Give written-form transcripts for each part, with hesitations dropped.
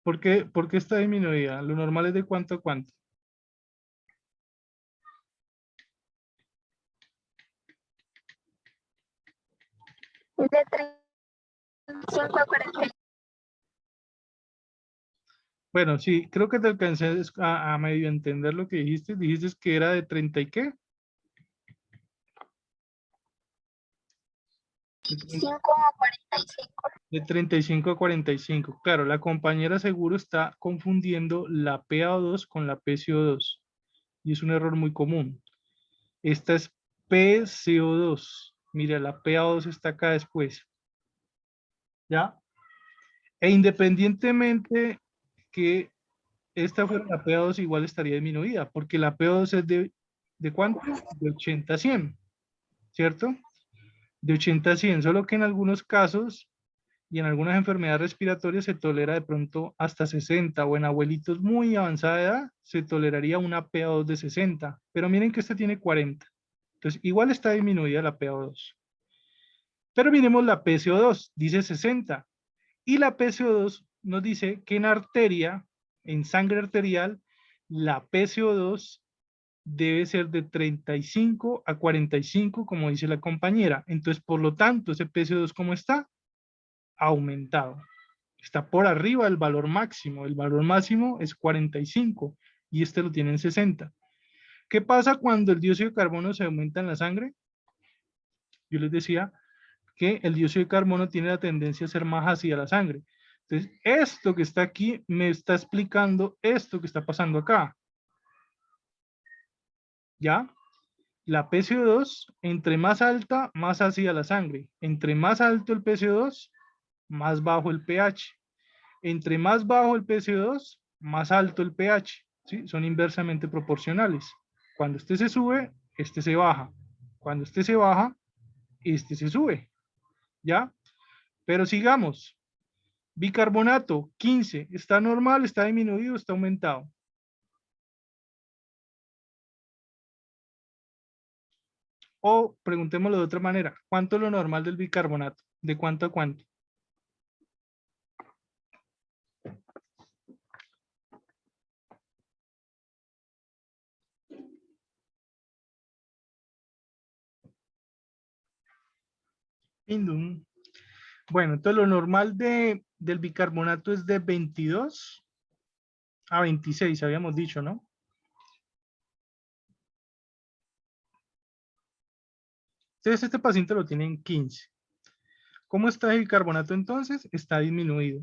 por qué está disminuida? Lo normal es de cuánto a cuánto. Es de 35 a 40. Bueno, sí, creo que te alcancé a medio entender lo que dijiste. Dijiste que era de 30 y qué. De 5 a 45. de 35 a 45. Claro, la compañera seguro está confundiendo la PaO2 con la PCO2. Y es un error muy común. Esta es PCO2. Mira, la PaO2 está acá después. ¿Ya? E independientemente que esta fuera la PaO2, igual estaría disminuida, porque la PaO2 es ¿de cuánto? De 80 a 100, ¿cierto? De 80 a 100, solo que en algunos casos y en algunas enfermedades respiratorias se tolera de pronto hasta 60, o en abuelitos muy avanzada edad se toleraría una PaO2 de 60, pero miren que esta tiene 40. Entonces, igual está disminuida la PaO2. Pero miremos la PCO2, dice 60. Y la PCO2 nos dice que en arteria, en sangre arterial, la PCO2 debe ser de 35 a 45, como dice la compañera. Entonces, por lo tanto, ese PCO2, ¿cómo está? Aumentado. Está por arriba del valor máximo. El valor máximo es 45 y este lo tiene en 60. ¿Qué pasa cuando el dióxido de carbono se aumenta en la sangre? Yo les decía que el dióxido de carbono tiene la tendencia a ser más ácida la sangre. Entonces, esto que está aquí me está explicando esto que está pasando acá. ¿Ya? La PCO2, entre más alta, más ácida la sangre. Entre más alto el PCO2, más bajo el pH. Entre más bajo el PCO2, más alto el pH. ¿Sí? Son inversamente proporcionales. Cuando este se sube, este se baja. Cuando este se baja, este se sube. ¿Ya? Pero sigamos. Bicarbonato, 15. ¿Está normal, está disminuido, está aumentado? O preguntémoslo de otra manera. ¿Cuánto es lo normal del bicarbonato? ¿De cuánto a cuánto? Pindum. Bueno, entonces lo normal del bicarbonato es de 22 a 26, habíamos dicho, ¿no? Entonces este paciente lo tiene en 15. ¿Cómo está el bicarbonato entonces? Está disminuido.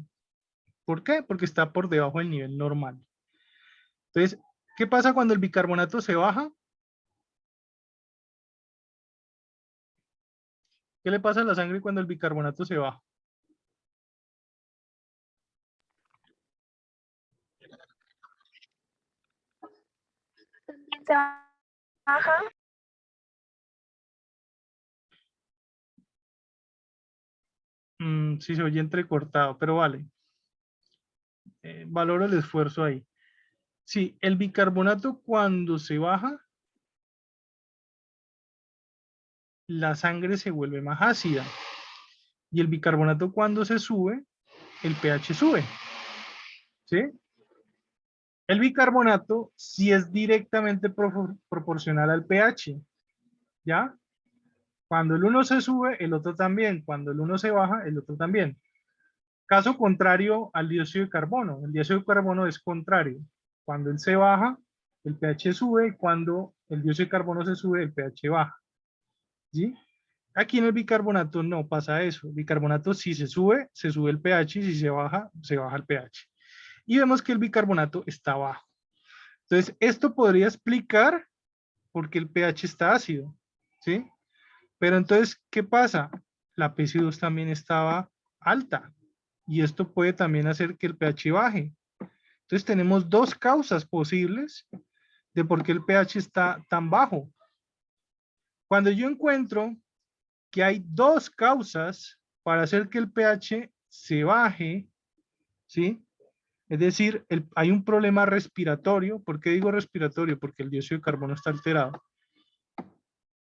¿Por qué? Porque está por debajo del nivel normal. Entonces, ¿qué pasa cuando el bicarbonato se baja? ¿Qué le pasa a la sangre cuando el bicarbonato se baja? También se baja. Sí, se oye entrecortado, pero vale. Valoro el esfuerzo ahí. Sí, el bicarbonato cuando se baja, la sangre se vuelve más ácida. Y el bicarbonato cuando se sube, el pH sube. ¿Sí? El bicarbonato sí es directamente proporcional al pH. ¿Ya? Cuando el uno se sube, el otro también. Cuando el uno se baja, el otro también. Caso contrario al dióxido de carbono. El dióxido de carbono es contrario. Cuando él se baja, el pH sube. Cuando el dióxido de carbono se sube, el pH baja. ¿Sí? Aquí en el bicarbonato no pasa eso. El bicarbonato si se sube el pH, y si se baja el pH. Y vemos que el bicarbonato está bajo. Entonces, esto podría explicar por qué el pH está ácido. ¿Sí? Pero entonces, ¿qué pasa? La PC2 también estaba alta. Y esto puede también hacer que el pH baje. Entonces, tenemos dos causas posibles de por qué el pH está tan bajo. Cuando yo encuentro que hay dos causas para hacer que el pH se baje, ¿sí? Es decir, hay un problema respiratorio. ¿Por qué digo respiratorio? Porque el dióxido de carbono está alterado.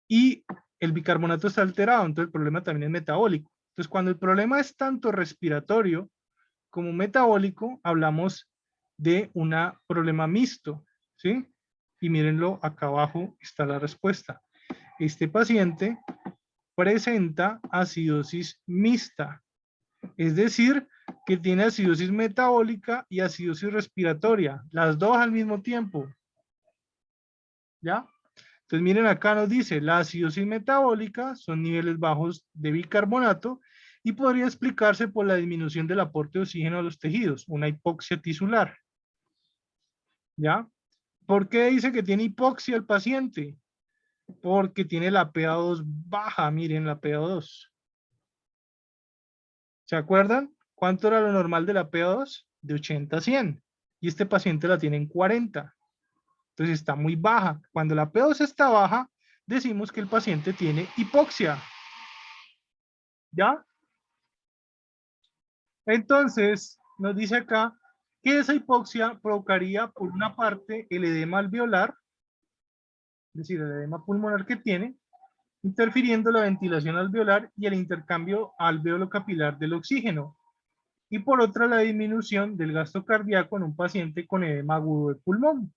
Y el bicarbonato está alterado, entonces el problema también es metabólico. Entonces, cuando el problema es tanto respiratorio como metabólico, hablamos de un problema mixto, ¿sí? Y mírenlo, acá abajo está la respuesta. Este paciente presenta acidosis mixta, es decir, que tiene acidosis metabólica y acidosis respiratoria, las dos al mismo tiempo. ¿Ya? Entonces miren acá nos dice, la acidosis metabólica son niveles bajos de bicarbonato y podría explicarse por la disminución del aporte de oxígeno a los tejidos, una hipoxia tisular. ¿Ya? ¿Por qué dice que tiene hipoxia el paciente? Porque tiene la PA2 baja, miren la PA2. ¿Se acuerdan? ¿Cuánto era lo normal de la PA2? De 80 a 100. Y este paciente la tiene en 40. Entonces está muy baja. Cuando la PA2 está baja, decimos que el paciente tiene hipoxia. ¿Ya? Entonces, nos dice acá que esa hipoxia provocaría, por una parte, el edema alveolar, es decir, el edema pulmonar que tiene, interfiriendo la ventilación alveolar y el intercambio alveolo-capilar del oxígeno. Y por otra, la disminución del gasto cardíaco en un paciente con edema agudo de pulmón.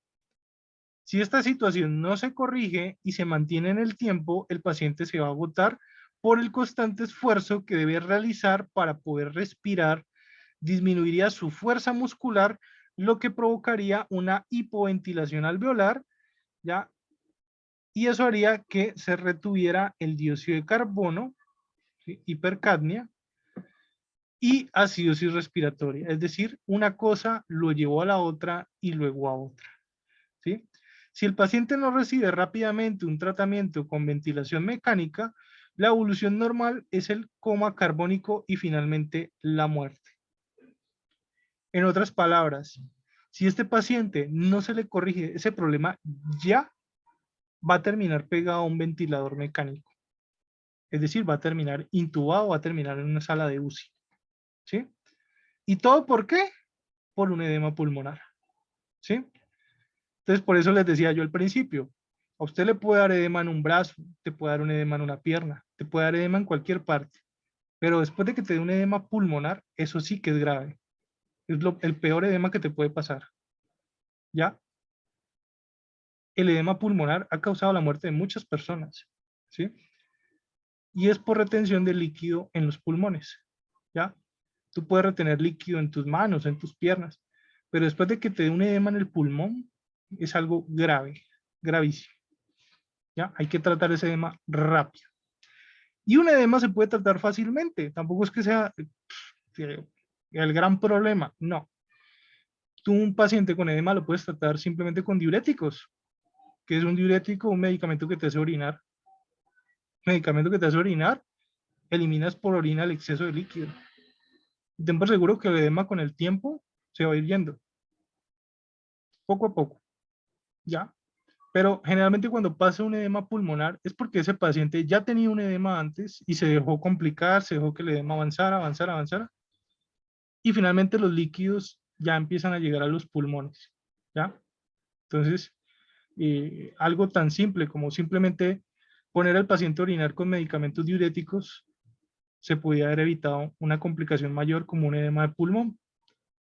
Si esta situación no se corrige y se mantiene en el tiempo, el paciente se va a agotar por el constante esfuerzo que debe realizar para poder respirar, disminuiría su fuerza muscular, lo que provocaría una hipoventilación alveolar, ¿ya? Y eso haría que se retuviera el dióxido de carbono, ¿sí? Hipercapnia, y acidosis respiratoria. Es decir, una cosa lo llevó a la otra y luego a otra, ¿sí? Si el paciente no recibe rápidamente un tratamiento con ventilación mecánica, la evolución normal es el coma carbónico y finalmente la muerte. En otras palabras, si este paciente no se le corrige ese problema, ya va a terminar pegado a un ventilador mecánico. Es decir, va a terminar intubado, va a terminar en una sala de UCI. ¿Sí? ¿Y todo por qué? Por un edema pulmonar. ¿Sí? Entonces, por eso les decía yo al principio, a usted le puede dar edema en un brazo, te puede dar un edema en una pierna, te puede dar edema en cualquier parte, pero después de que te dé un edema pulmonar, eso sí que es grave. Es el peor edema que te puede pasar. ¿Ya? El edema pulmonar ha causado la muerte de muchas personas, ¿sí? Y es por retención de líquido en los pulmones, ¿ya? Tú puedes retener líquido en tus manos, en tus piernas, pero después de que te dé un edema en el pulmón, es algo grave, gravísimo, ¿ya? Hay que tratar ese edema rápido. Y un edema se puede tratar fácilmente, tampoco es que sea el gran problema, no. Tú un paciente con edema lo puedes tratar simplemente con diuréticos, que es un diurético, un medicamento que te hace orinar. Medicamento que te hace orinar, eliminas por orina el exceso de líquido. Y ten por seguro que el edema con el tiempo se va a ir yendo, poco a poco, ¿ya? Pero generalmente cuando pasa un edema pulmonar es porque ese paciente ya tenía un edema antes y se dejó complicar, se dejó que el edema avanzara, avanzara, avanzara. Y finalmente los líquidos ya empiezan a llegar a los pulmones, ¿ya? Entonces, algo tan simple como simplemente poner al paciente a orinar con medicamentos diuréticos se podía haber evitado una complicación mayor como un edema de pulmón,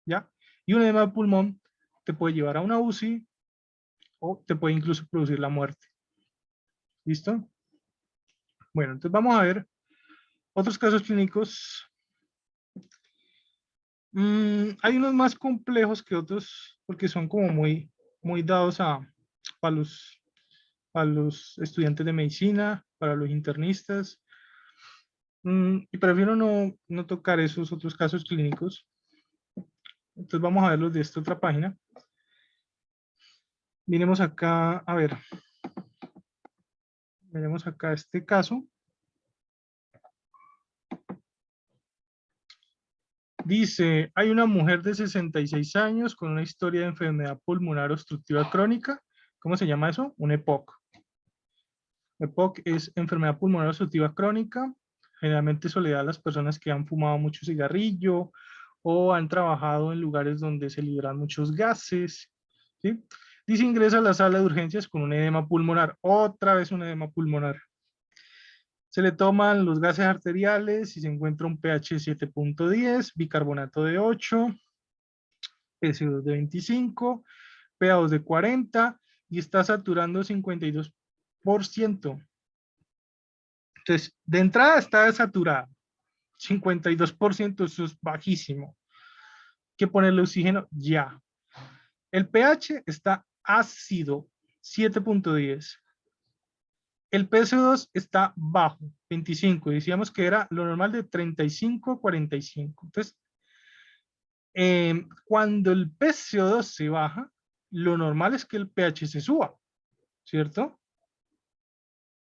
¿ya? Y un edema de pulmón te puede llevar a una UCI o te puede incluso producir la muerte. ¿Listo? Bueno, entonces vamos a ver otros casos clínicos. Hay unos más complejos que otros porque son como muy dados para los estudiantes de medicina, para los internistas. Y prefiero no tocar esos otros casos clínicos. Entonces vamos a ver los de esta otra página. Miremos acá, a ver. Miremos acá este caso. Dice, hay una mujer de 66 años con una historia de enfermedad pulmonar obstructiva crónica. ¿Cómo se llama eso? Un EPOC. EPOC es enfermedad pulmonar obstructiva crónica. Generalmente se le da a las personas que han fumado mucho cigarrillo o han trabajado en lugares donde se liberan muchos gases. ¿Sí? Dice, ingresa a la sala de urgencias con un edema pulmonar. Otra vez un edema pulmonar. Se le toman los gases arteriales y se encuentra un pH 7.10, bicarbonato de 8, PCO2 de 25, PA2 de 40 y está saturando 52%. Entonces, de entrada está saturada. 52%, eso es bajísimo. Hay que ponerle oxígeno ya. El pH está ácido, 7.10. El PCO2 está bajo, 25. Decíamos que era lo normal de 35 a 45. Entonces, cuando el PCO2 se baja, lo normal es que el pH se suba, ¿cierto?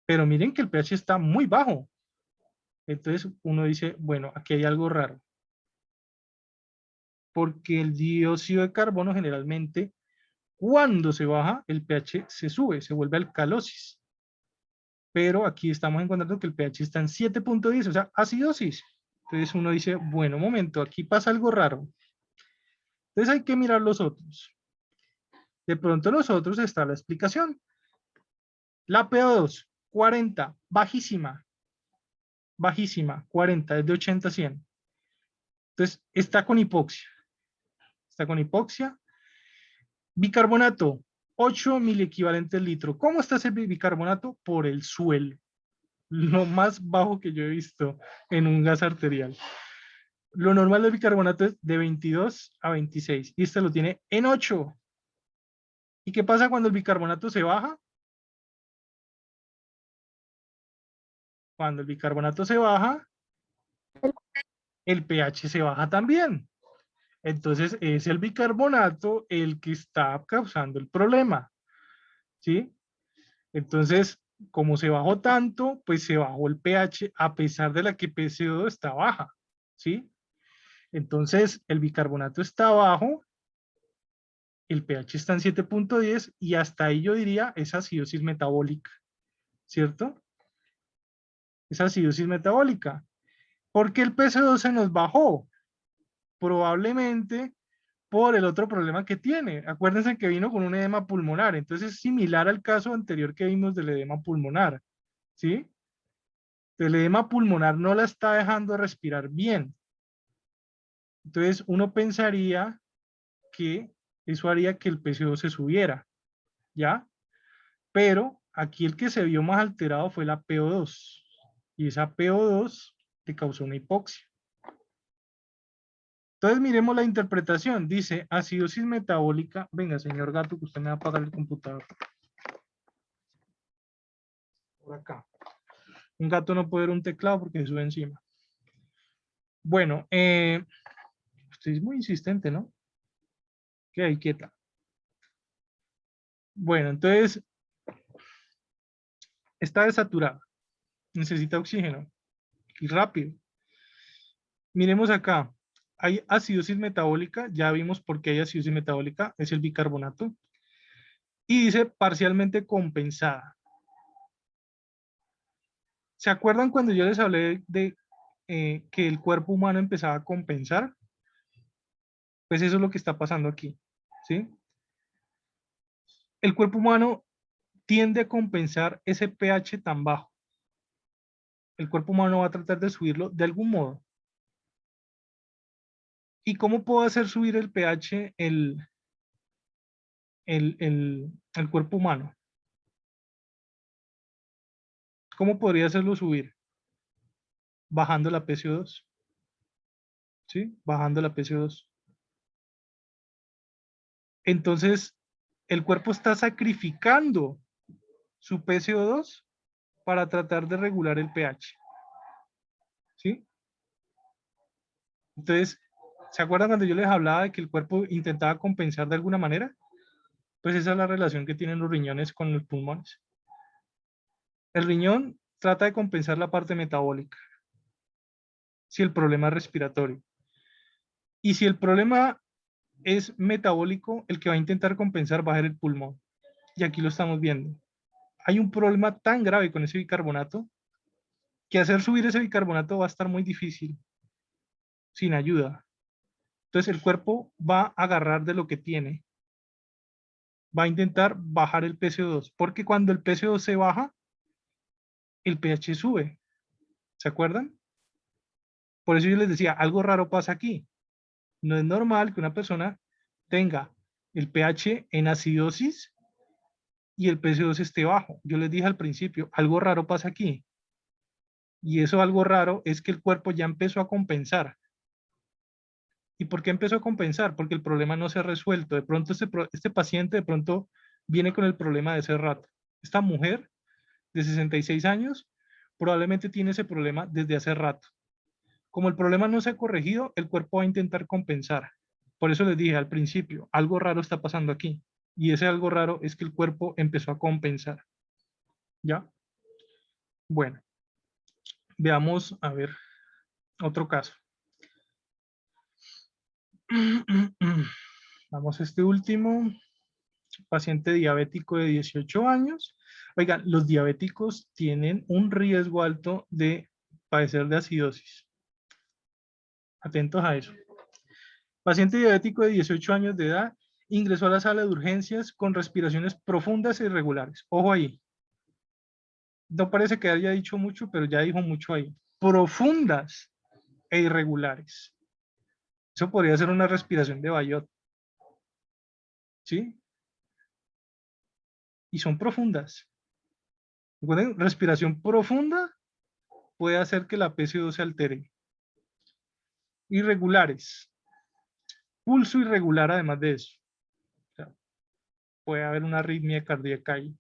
Pero miren que el pH está muy bajo. Entonces uno dice, bueno, aquí hay algo raro. Porque el dióxido de carbono generalmente, cuando se baja, el pH se sube, se vuelve alcalosis. Pero aquí estamos encontrando que el pH está en 7.10, o sea, acidosis. Entonces uno dice, bueno, un momento, aquí pasa algo raro. Entonces hay que mirar los otros. De pronto los otros está la explicación. La PO2, 40, bajísima. Bajísima, 40, es de 80 a 100. Entonces está con hipoxia. Está con hipoxia. Bicarbonato, 8 miliequivalentes litro. ¿Cómo está ese bicarbonato? Por el suelo. Lo más bajo que yo he visto en un gas arterial. Lo normal del bicarbonato es de 22 a 26 y este lo tiene en 8. ¿Y qué pasa cuando el bicarbonato se baja? Cuando el bicarbonato se baja, el pH se baja también. Entonces es el bicarbonato el que está causando el problema. ¿Sí? Entonces, como se bajó tanto, pues se bajó el pH a pesar de la que PCO2 está baja. ¿Sí? Entonces, el bicarbonato está bajo, el pH está en 7.10 y hasta ahí yo diría es acidosis metabólica, ¿cierto? Es acidosis metabólica. ¿Por qué el PCO2 se nos bajó? Probablemente por el otro problema que tiene. Acuérdense que vino con un edema pulmonar, entonces es similar al caso anterior que vimos del edema pulmonar, ¿sí? El edema pulmonar no la está dejando respirar bien. Entonces uno pensaría que eso haría que el PCO2 se subiera, ¿ya? Pero aquí el que se vio más alterado fue la PO2 y esa PO2 le causó una hipoxia. Entonces miremos la interpretación. Dice acidosis metabólica. Venga, señor gato, que usted me va a apagar el computador. Por acá. Un gato no puede ver un teclado porque se sube encima. Bueno, usted es muy insistente, ¿no? Que ahí quieta. Bueno, entonces está desaturada. Necesita oxígeno. Y rápido. Miremos acá. Hay acidosis metabólica. Ya vimos por qué hay acidosis metabólica. Es el bicarbonato. Y dice parcialmente compensada. ¿Se acuerdan cuando yo les hablé de que el cuerpo humano empezaba a compensar? Pues eso es lo que está pasando aquí, ¿sí? El cuerpo humano tiende a compensar ese pH tan bajo. El cuerpo humano va a tratar de subirlo de algún modo. ¿Y cómo puedo hacer subir el pH el cuerpo humano? ¿Cómo podría hacerlo subir? Bajando la PCO2. ¿Sí? Bajando la PCO2. Entonces, el cuerpo está sacrificando su PCO2 para tratar de regular el pH. ¿Sí? Entonces, ¿se acuerdan cuando yo les hablaba de que el cuerpo intentaba compensar de alguna manera? Pues esa es la relación que tienen los riñones con los pulmones. El riñón trata de compensar la parte metabólica, si el problema es respiratorio. Y si el problema es metabólico, el que va a intentar compensar va a ser el pulmón. Y aquí lo estamos viendo. Hay un problema tan grave con ese bicarbonato que hacer subir ese bicarbonato va a estar muy difícil, sin ayuda. Entonces el cuerpo va a agarrar de lo que tiene. Va a intentar bajar el PCO2, porque cuando el PCO2 se baja, el pH sube. ¿Se acuerdan? Por eso yo les decía, algo raro pasa aquí. No es normal que una persona tenga el pH en acidosis y el pH2 esté bajo. Yo les dije al principio, algo raro pasa aquí. Y eso algo raro es que el cuerpo ya empezó a compensar. ¿Y por qué empezó a compensar? Porque el problema no se ha resuelto. De pronto este paciente de pronto viene con el problema de ese rato. Esta mujer de 66 años probablemente tiene ese problema desde hace rato. Como el problema no se ha corregido, el cuerpo va a intentar compensar. Por eso les dije al principio, algo raro está pasando aquí. Y ese algo raro es que el cuerpo empezó a compensar. ¿Ya? Bueno, veamos, a ver, otro caso. Vamos a este último. Paciente diabético de 18 años. Oigan, los diabéticos tienen un riesgo alto de padecer de acidosis. Atentos a eso. Paciente diabético de 18 años de edad ingresó a la sala de urgencias con respiraciones profundas e irregulares. Ojo ahí. No parece que haya dicho mucho, pero ya dijo mucho ahí. Profundas e irregulares. Eso podría ser una respiración de Bayot. ¿Sí? Y son profundas. Recuerden, respiración profunda puede hacer que la PCO2 se altere. Irregulares. Pulso irregular además de eso. O sea, puede haber una arritmia cardíaca ahí.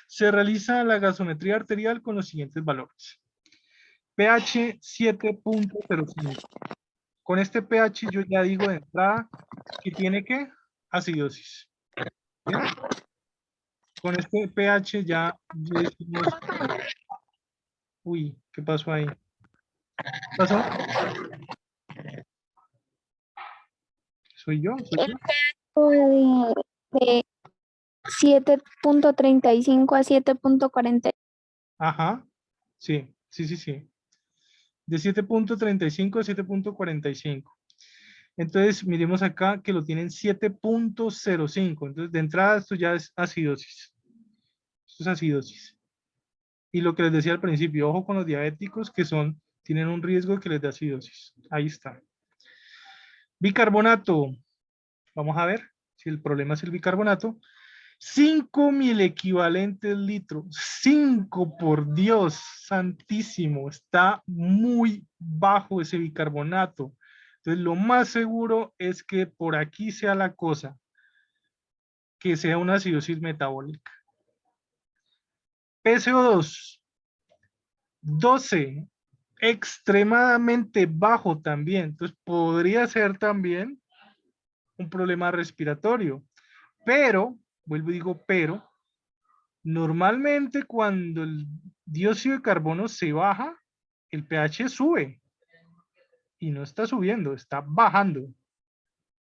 Se realiza la gasometría arterial con los siguientes valores. pH 7.05. Con este pH yo ya digo de entrada que tiene que acidosis. ¿Sí? Con este pH ya decimos, uy, ¿qué pasó ahí? ¿Qué pasó? ¿Soy yo? ¿Soy yo? De 7.35 a 7.40. Ajá. Sí, sí, sí, sí. De 7.35 a 7.45. Entonces, miremos acá que lo tienen 7.05. Entonces, de entrada, esto ya es acidosis. Esto es acidosis. Y lo que les decía al principio, ojo con los diabéticos que tienen un riesgo de que les dé acidosis. Ahí está. Bicarbonato. Vamos a ver si el problema es el bicarbonato. 5.000 equivalentes litros. 5, por Dios santísimo. Está muy bajo ese bicarbonato. Entonces, lo más seguro es que por aquí sea la cosa, que sea una acidosis metabólica. PCO2, 12, extremadamente bajo también. Entonces, podría ser también un problema respiratorio. Pero, vuelvo y digo, pero, normalmente cuando el dióxido de carbono se baja, el pH sube. Y no está subiendo, está bajando.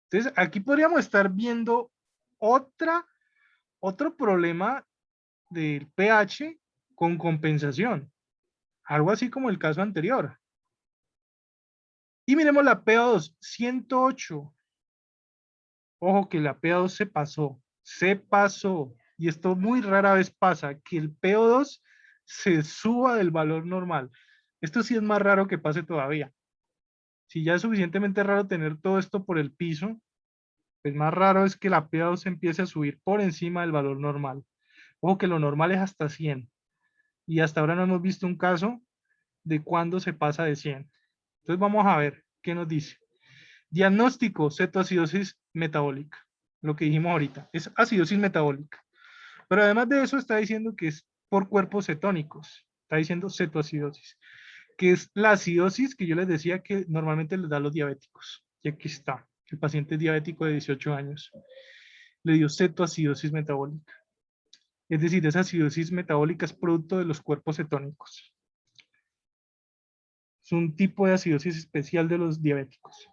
Entonces, aquí podríamos estar viendo otro problema del pH con compensación. Algo así como el caso anterior. Y miremos la PO2, 108. Ojo que la PO2 se pasó. Se pasó. Y esto muy rara vez pasa, que el PO2 se suba del valor normal. Esto sí es más raro que pase todavía. Si ya es suficientemente raro tener todo esto por el piso, pues más raro es que la PO2 empiece a subir por encima del valor normal. Ojo que lo normal es hasta 100. Y hasta ahora no hemos visto un caso de cuándo se pasa de 100. Entonces vamos a ver qué nos dice. Diagnóstico, cetoacidosis metabólica. Lo que dijimos ahorita, es acidosis metabólica. Pero además de eso está diciendo que es por cuerpos cetónicos. Está diciendo cetoacidosis, que es la acidosis que yo les decía que normalmente les da a los diabéticos. Y aquí está, el paciente es diabético de 18 años. Le dio cetoacidosis metabólica. Es decir, esa acidosis metabólica es producto de los cuerpos cetónicos. Es un tipo de acidosis especial de los diabéticos.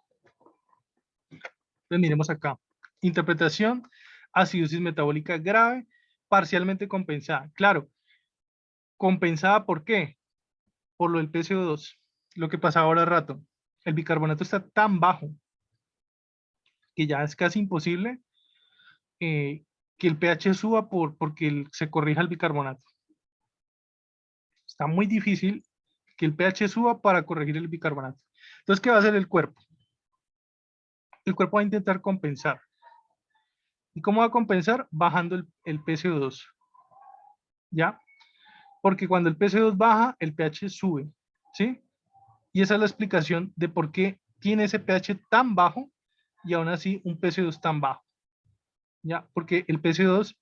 Entonces miremos acá. Interpretación, acidosis metabólica grave, parcialmente compensada. Claro, compensada ¿por qué? Por lo del PCO2. Lo que pasaba ahora rato. El bicarbonato está tan bajo que ya es casi imposible que el pH suba porque se corrija el bicarbonato. Está muy difícil que el pH suba para corregir el bicarbonato. Entonces, ¿qué va a hacer el cuerpo? El cuerpo va a intentar compensar. ¿Y cómo va a compensar? Bajando el PCO2. ¿Ya? Porque cuando el PCO2 baja, el pH sube. ¿Sí? Y esa es la explicación de por qué tiene ese pH tan bajo y aún así un PCO2 tan bajo. ¿Ya? Porque el PCO2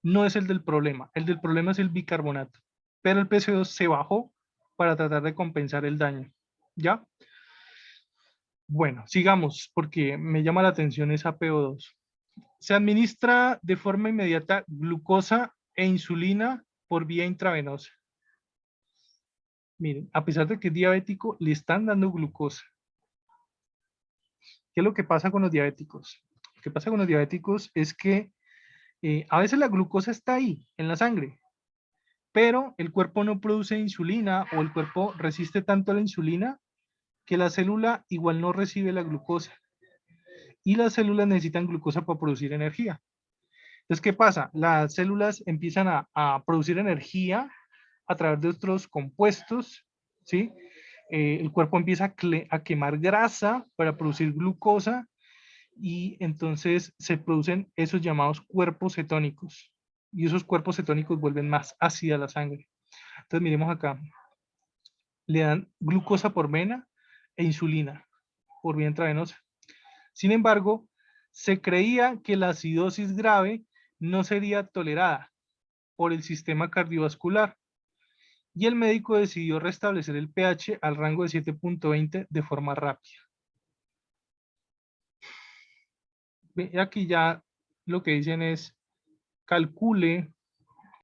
no es el del problema. El del problema es el bicarbonato. Pero el PCO2 se bajó para tratar de compensar el daño. ¿Ya? Bueno, sigamos porque me llama la atención esa PO2. Se administra de forma inmediata glucosa e insulina por vía intravenosa. Miren, a pesar de que es diabético, le están dando glucosa. ¿Qué es lo que pasa con los diabéticos? Lo que pasa con los diabéticos es que a veces la glucosa está ahí, en la sangre, pero el cuerpo no produce insulina o el cuerpo resiste tanto a la insulina que la célula igual no recibe la glucosa. Y las células necesitan glucosa para producir energía. Entonces, ¿qué pasa? Las células empiezan a producir energía a través de otros compuestos, ¿sí? El cuerpo empieza a quemar grasa para producir glucosa y entonces se producen esos llamados cuerpos cetónicos. Y esos cuerpos cetónicos vuelven más ácida la sangre. Entonces, miremos acá. Le dan glucosa por vena e insulina por vía intravenosa. Sin embargo, se creía que la acidosis grave no sería tolerada por el sistema cardiovascular y el médico decidió restablecer el pH al rango de 7.20 de forma rápida. Aquí ya lo que dicen es calcule